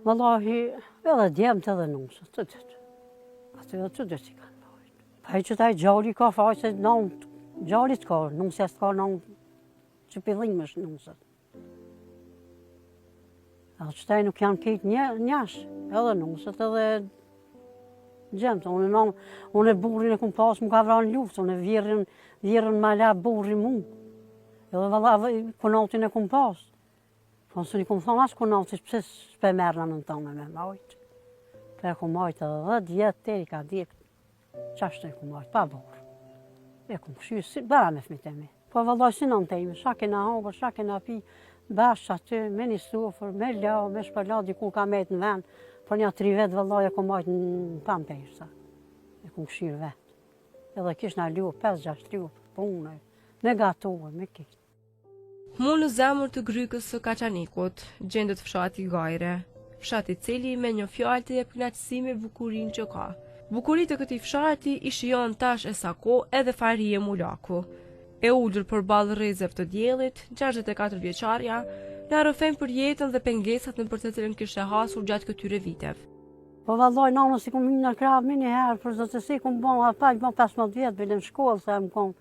Wallahi, edhe djemët edhe nusët, të dytë. Atë edhe të dytë i kanë bajt. Pa i që taj gjalli ka faqë se gjallit ka, nusja s'ka që pëllim është nusët. Edhe që taj nuk janë kejtë njash, edhe nusët edhe gjemt. Unë e burrin e kum pas, mu ka vranë luft, unë e vjerën ma la burri mu. Edhe valla konatin e kum pas. Po së një kum thonë asë konatin, pëse s'pe merna në tonë me majtë. Pe kum majtë edhe 10 vjetë, te i ka djekë. Qashtë e kum majtë, pa burë. E kum këshyrë, si bara me fmit e mi. Po valla si në në tejme, shak e na hongër, shak e na pi, bashkë aty, me një sofër, me la, me shpërla, dikur ka mejtë në vend. Por një 3 vetë vëllaj e kom majtë në pampejsa. E kom këshirë vetë. Edhe kish nga luë, 5-6 luë, punë, me gatohë, me kitë. Mu në zemër të grykës së Kaçanikut, gjendet fshati Gajre. Fshati cili me një fjalë të jep kënaqësi me bukurinë që ka. Bukuritë e këtij fshati i shijon tash e sako edhe Farie Mulaku. E ulur përballë rrezëve të diellit, 64 vjeçarja, na rrëfen për jetën dhe pengesat në për të cilën kishte hasur gjatë këtyre viteve. Po vallaj, nana si kum hinë në krahë me një herë, për zotësi kum bon, pak bon 15 vjetë, bëllëm shkollë, se më kom,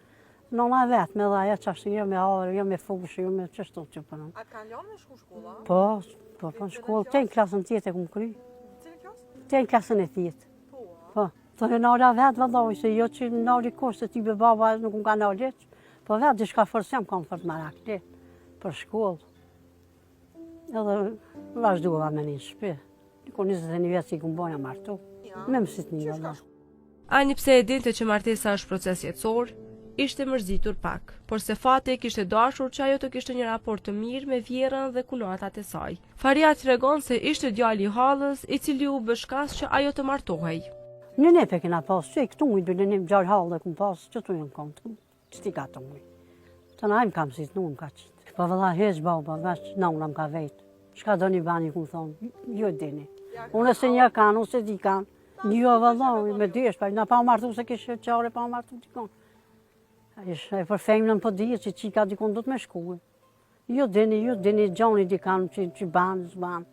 nana vetë me dhaja qashtë, jo me harë, jo me fushë, jo me qështu që përën. A kanë lanë me shku shkolla? Po, në shkollë, te në klasën tjetë e kum kry. Cilë klasë? Te në klasën e tjetë. Po, të në nala vetë vallaj, se jo që nali kosh, se ti be baba nuk më ka nalit, po vetë dishka forësem kam fërt marakli, për shkollë. Edhe vazhdova me një shpi. Niko 21 vjetë si këmë boja martu. Me mësit një vëlla. Ani pse e dinte që martesa është proces jetësor, ishte mërzitur pak, por se fati kishte dashur që ajo të kishte një raport të mirë me vjerën dhe kunatat e saj. Faria tregon se ishte djali i hallës i cili u bëshkas që ajo të martohej. Në nepe kena pas, që i këtu mujtë bëllë një gjallë hallë dhe këmë pas, që tu jënë kom të që ti ka të mujtë. Të na im kam si të nuk ka qitë. Pa vëlla heq baba, veç nauna më ka vetë. Shka do një bani këmë thonë, jo dini. Unë se një kanë, unë se di kanë. Një vëlla, me dysh, pa na pa martu se kishë qare, pa martu t'i kanë. E për femnën për dhije që qika dikon do të me shkuë. Jo dini, gjoni di kanë që banë, s'banë.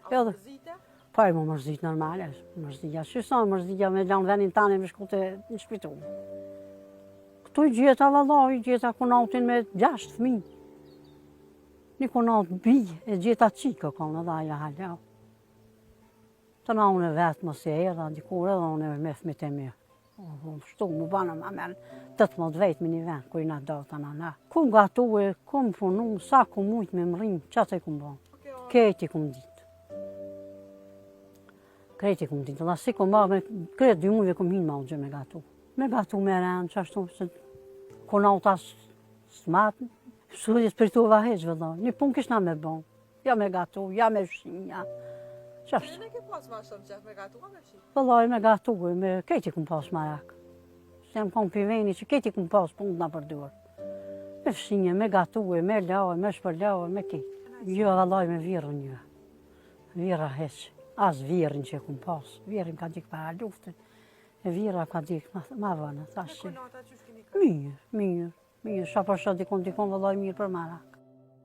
A mërzite? Pa e më mërzit normal, mërzitja. Shësa mërzitja me lanë venin tani me shku të në shpitu. Këtu i gjeta vëlla, i gjeta konatin me 6 fëmijë. Një konat bijë, e gjeta qika kanë edhe aja halja. Të na unë vetë më se era, dikur edhe unë me fëmit e mi. Shtu, mu banë më merë 18 vetë me një vend, kur i na do të na. Kum gatuë, kum punu, sa kum mujtë me më rrimë, qatë e kum banë. Keti kum ditë. Kreti kum ditë, dhe si kum banë, kretë 2 mujve kum hinë ma u gjë me gatu. Me gatu me rënë, qashtu, se konata s'matë. Së spiritova heqë vëllaj, një pun kishna me bon. Ja me gatu, ja me fshinja. Qashtë. Ne ke pas ma shumë që me gatu, me fshinja? Vëllaj me gatu, me keti kum pas marak. Se jam kom piveni që keti kum pas punë na përdurë. Me fshinja, me gatu, me lau, me shpërlau, me keti. Jo vëllaj me virën një. Vira heqë. As virën që kum pas. Virën ka dikë para luftën. E vira ka dikë ma vënë, thashë. Me konata që shkini ka? Mirë. Shapër dikon vëllaj mirë për marak.